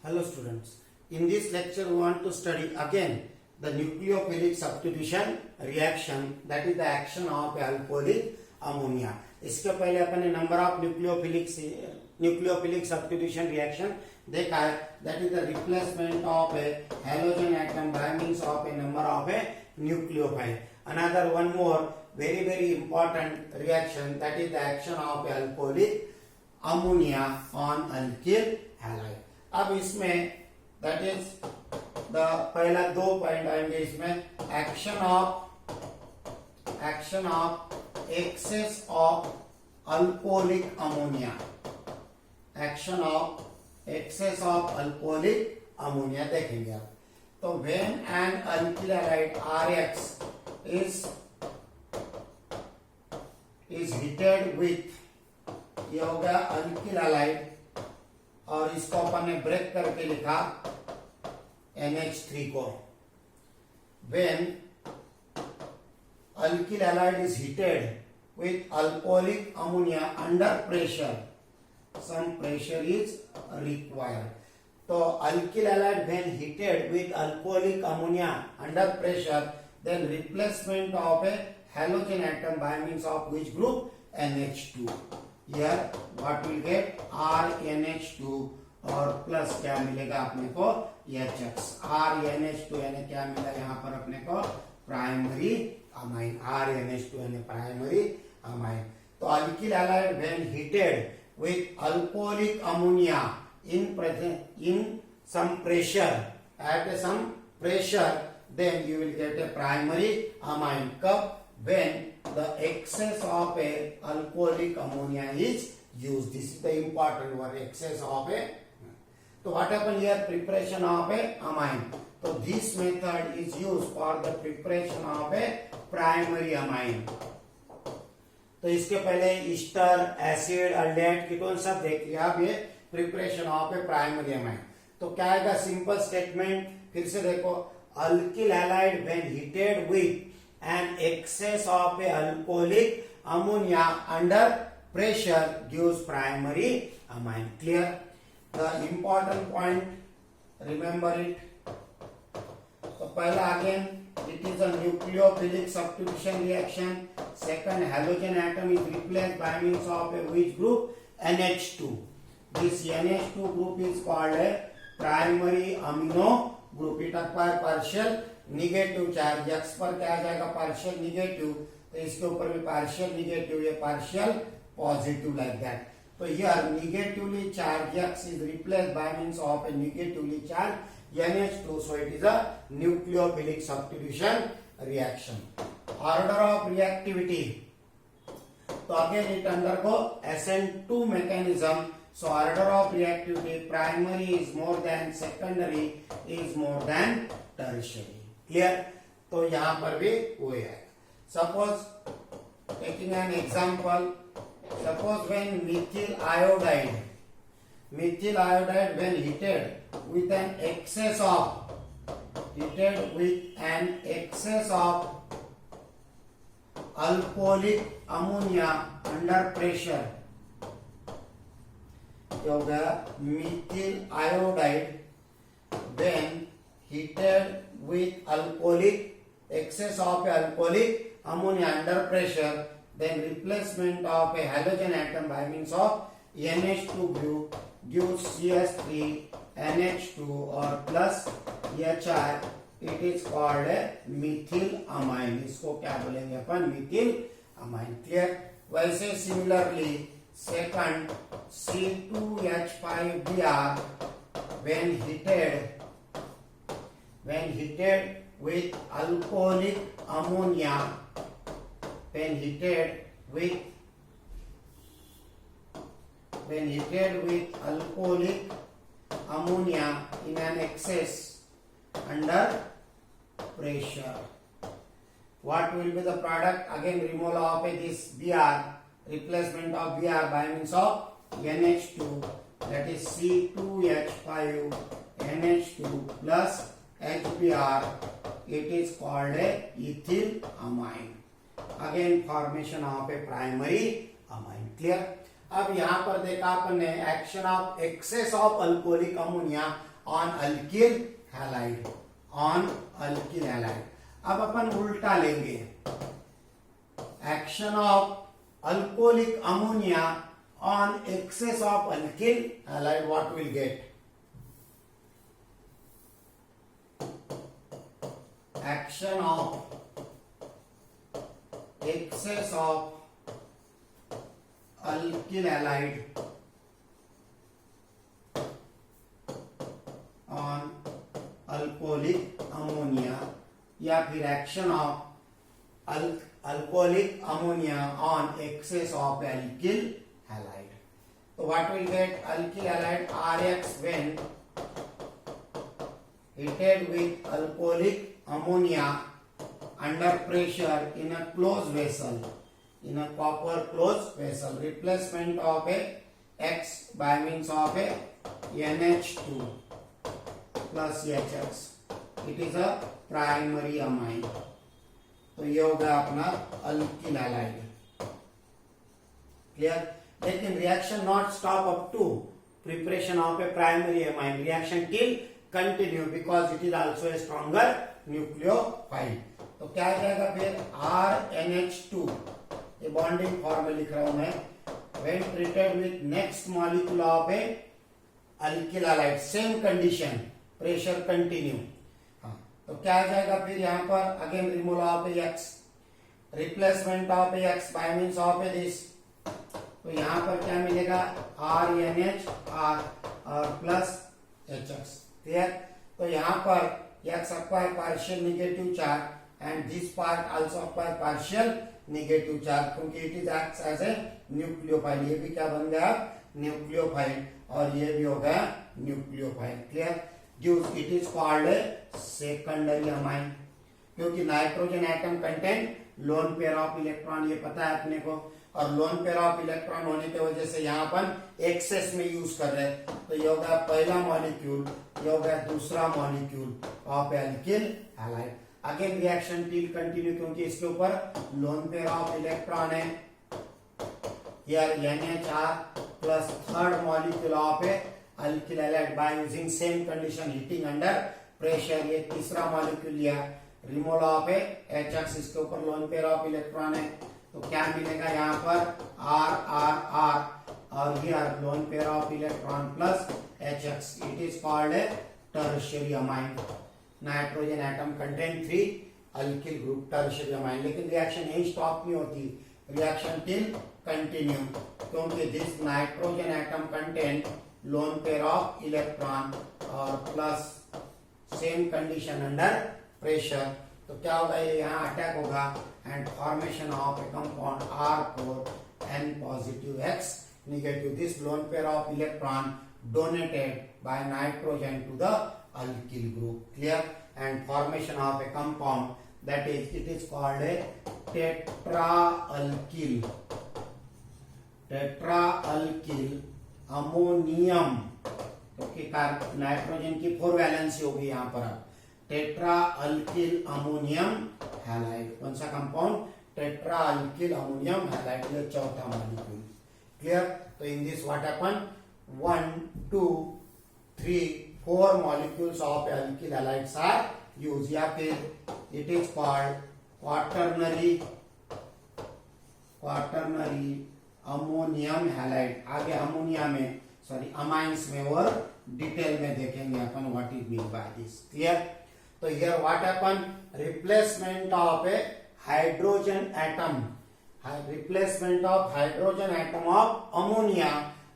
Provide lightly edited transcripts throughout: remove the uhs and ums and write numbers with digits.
Hello students, in this lecture we want to study again the nucleophilic substitution reaction, that is the action of alcoholic ammonia. इसके पहले अपन ने number of nucleophilic substitution reaction देखा है, that is the replacement of a halogen atom by means of a number of a nucleophile. Another one more very important reaction, that is the action of alcoholic ammonia on alkyl halide. अब इसमें that is the पहला दो point आएंगे इसमें, action of excess of alcoholic ammonia, action of excess of alcoholic ammonia देखेंगे आप. तो when an alkyl halide RX is heated with, ये हो गया अल्किल हैलाइड और इसको अपन ने ब्रेक करके लिखा NH3 को. When alkyl halide is heated with alcoholic ammonia under pressure, some pressure is required. So alkyl halide when heated with alcoholic ammonia under pressure, then replacement of a halogen atom by means of which group? NH2. Here what will get? RNH2 और plus क्या मिलेगा अपने को? HX. RNH2 यानी क्या मिला यहाँ पर अपने को? Primary amine. RNH2 यानी प्राइमरी अमाइन. तो alkyl halide when heated with alcoholic ammonia in some pressure, at some pressure, then you will get a primary amine. कब? When the excess of a alcoholic ammonia is used. This is the important word, excess of a. So what happen here? Preparation of a amine. So this method is used for the preparation of a primary amine. तो इसके पहले Easter, acid, aldehyde, ketone सब देख लिया. अब ये preparation of a primary amine. तो क्या आएगा? सिंपल स्टेटमेंट फिर से देखो, alkyl halide when heated with an excess of a alcoholic ammonia under pressure gives primary amine. Clear? The important point, remember it. So पहला again, it is a nucleophilic substitution reaction. Second, halogen atom is replaced by means of a which group? NH2. This NH2 group is called a primary amino group. It acquires partial negative charge. X पर क्या आ जाएगा? Partial negative. तो इसके ऊपर भी partial negative, ये partial positive, like that. तो here negatively charge X is replaced by means of a negatively charge NH2. So it is a nucleophilic substitution reaction. Order of reactivity, तो again it undergo SN2 mechanism. So order of reactivity, primary is more than secondary is more than tertiary. Clear? तो यहाँ पर भी वही है. Suppose taking an example, suppose when methyl iodide when heated with an excess of alcoholic ammonia under pressure, हो गया methyl iodide when heated with excess of alcoholic ammonia under pressure, then replacement of a halogen atom by means of NH2 group gives CH3 NH2 or plus HR. It is called a methyl amine. इसको क्या बोलेंगे अपन? methyl amine. Clear? वैसे similarly second C2H5Br when heated with alcoholic ammonia, when heated with alcoholic ammonia in an excess under pressure, what will be the product? Again removal of this Br, replacement of Br by means of NH2, that is C2H5 NH2 plus HBr. It is called a ethyl amine. Again formation of a primary amine. Clear? अब यहाँ पर देखा अपन ने action of excess of alcoholic ammonia on alkyl halide, on alkyl halide. अब अपन उल्टा लेंगे, action of alcoholic ammonia on excess of alkyl halide, what will get? Action of excess of alkyl halide on alcoholic ammonia, या फिर action of alcoholic ammonia on excess of alkyl halide. So what will get? Alkyl halide RX when heated with alcoholic ammonia under pressure in a closed vessel, in a copper closed vessel, replacement of a X by means of a NH2 plus HX. It is a primary amine. तो ये हो गया अपना alkyl halide. Clear? लेकिन reaction not stop up to preparation of a primary amine. Reaction till continue because it is also a stronger nucleophile. तो क्या आ जाएगा फिर? RNH2, ये बॉन्डिंग फॉर्मूला लिख रहा हूं मैं. When treated with next molecule of a alkyl halide, same condition, pressure continue. तो क्या आ जाएगा फिर यहाँ पर? Again removal of X, replacement of X by means of this. तो यहाँ पर क्या मिलेगा? RNH R और प्लस HX. क्लियर? तो यहाँ पर X acquire partial negative charge and this part also acquire partial negative charge, क्योंकि it is acts as a nucleophile. ये भी क्या बन गया? न्यूक्लियोफाइल. और ये भी हो गया nucleophile. Clear? It is called a secondary amine, क्योंकि nitrogen atom content lone pair of electron, ये पता है अपने को. और लोन पेयर ऑफ इलेक्ट्रॉन होने की वजह से यहाँ पर एक्सेस में यूज कर रहे हैं. तो ये हो गया पहला मॉलिक्यूल, ये हो गया दूसरा molecule of alkyl halide. Again reaction till continue, क्योंकि इसके ऊपर लोन पेयर ऑफ इलेक्ट्रॉन है. Here NHR plus third molecule of A alkyl halide by using same condition, heating under pressure. ये तीसरा मॉलिक्यूल लिया, रिमूवल ऑफ ए HX, इसके ऊपर loan pair of electron है. तो क्या मिलेगा यहाँ पर? R और here lone pair of electron plus HX. It is called a tertiary amine. Nitrogen atom content 3 alkyl group, tertiary amine. लेकिन रिएक्शन यही स्टॉप नहीं होती, रिएक्शन टिल कंटिन्यू, क्योंकि this nitrogen atom content lone pair of electron और plus same condition under pressure. तो क्या होगा? ये यहाँ अटैक होगा and formation of a compound R4N positive X negative. This lone pair of electron donated by nitrogen to the alkyl group. Clear? And formation of a compound that is, it is called a tetra alkyl, tetra alkyl ammonium, क्योंकि nitrogen की 4 valency होगी यहाँ पर. Tetra alkyl ammonium halide. कौन सा compound? Tetra alkyl ammonium halide, ये चौथा molecule. Clear? तो in this what happen? 1 2 3 4 molecules of alkyl halides are use, या फिर it is called quaternary ammonium halide. आगे अमोनिया में, सॉरी अमाइंस में और डिटेल में देखेंगे अपन what is mean by this. Clear? तो here what happen? Replacement of a hydrogen atom, replacement of hydrogen atom of ammonia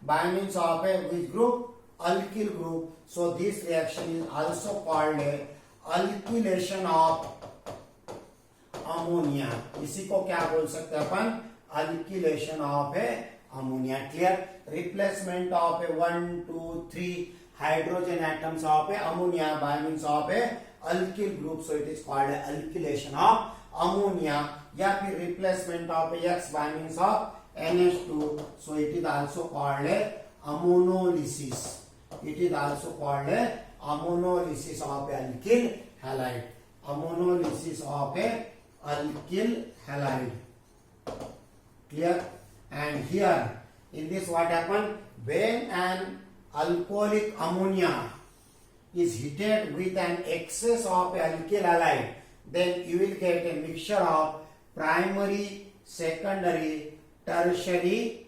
by means of a which group? Alkyl group. So this reaction is also called a alkylation of ammonia. इसी को क्या बोल सकते हैं अपन? Alkylation of a ammonia. Clear? Replacement of a 1 2 3 hydrogen atoms of a ammonia by means of a alkyl group. So it is called a alkylation of ammonia. या फिर replacement of a X by means of NH2. So it is also called a ammonolysis. It is also called a ammonolysis of alkyl halide. Ammonolysis of a alkyl halide. Clear? And here in this what happened? When an alcoholic ammonia is heated with an excess of alkyl halide, then you will get a mixture of primary, secondary, tertiary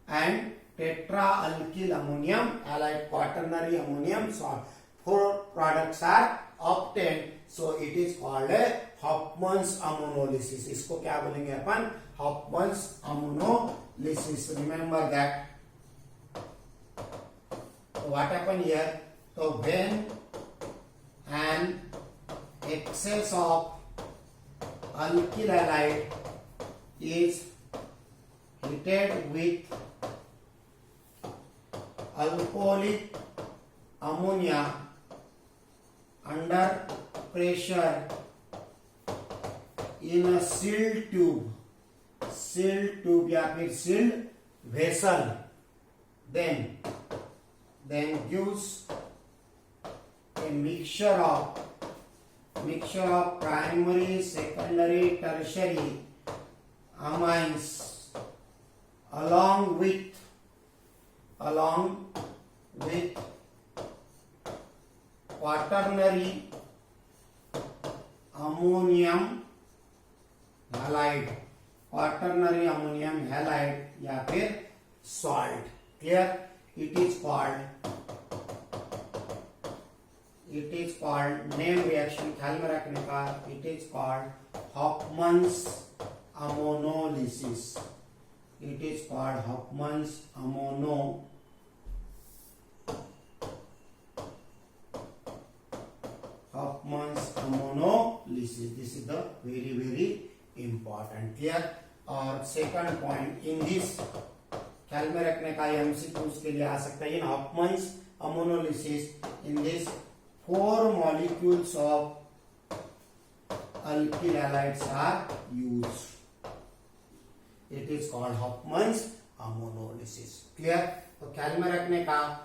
and tetraalkyl ammonium halide quaternary ammonium salt. 4 products are obtained, so it is called a Hofmann's ammonolysis. इसको क्या बोलेंगे अपन? Hofmann's ammonolysis. Remember that. What happened here? So when an excess of alkyl halide is heated with alcoholic ammonia under pressure in a sealed tube या फिर sealed vessel, then gives a mixture of primary, secondary, tertiary amines along with quaternary ammonium halide या फिर salt. Clear? It is called name reaction. ख्याल में रखने का, it is called Hofmann's ammonolysis. It is called Hofmann's ammonolysis. This is the very important. Clear? और second point in this, ख्याल में रखने का, MCQs के लिए आ सकता है. In Hofmann's ammonolysis, in this 4 molecules of alkyl halides are used. It is called Hofmann's ammonolysis. Clear? तो ख्याल में रखने का,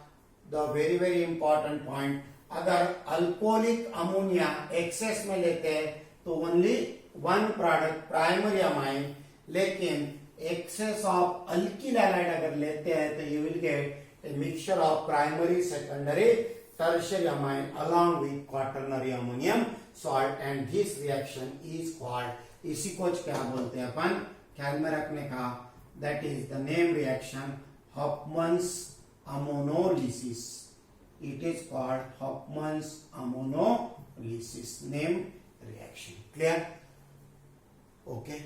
the very important point, अगर अल्कोहलिक अमोनिया एक्सेस में लेते हैं तो ओनली 1 प्रोडक्ट प्राइमरी अमाइन, लेकिन एक्सेस ऑफ अल्किल हैलाइड अगर लेते हैं तो you will get a mixture of primary, secondary, tertiary amine along with quaternary ammonium salt, and this reaction is called, इसी को क्या बोलते हैं अपन? ख्याल में रखने का, that is the name reaction Hofmann's ammonolysis. It is called Hofmann's ammonolysis name reaction. Clear? Okay.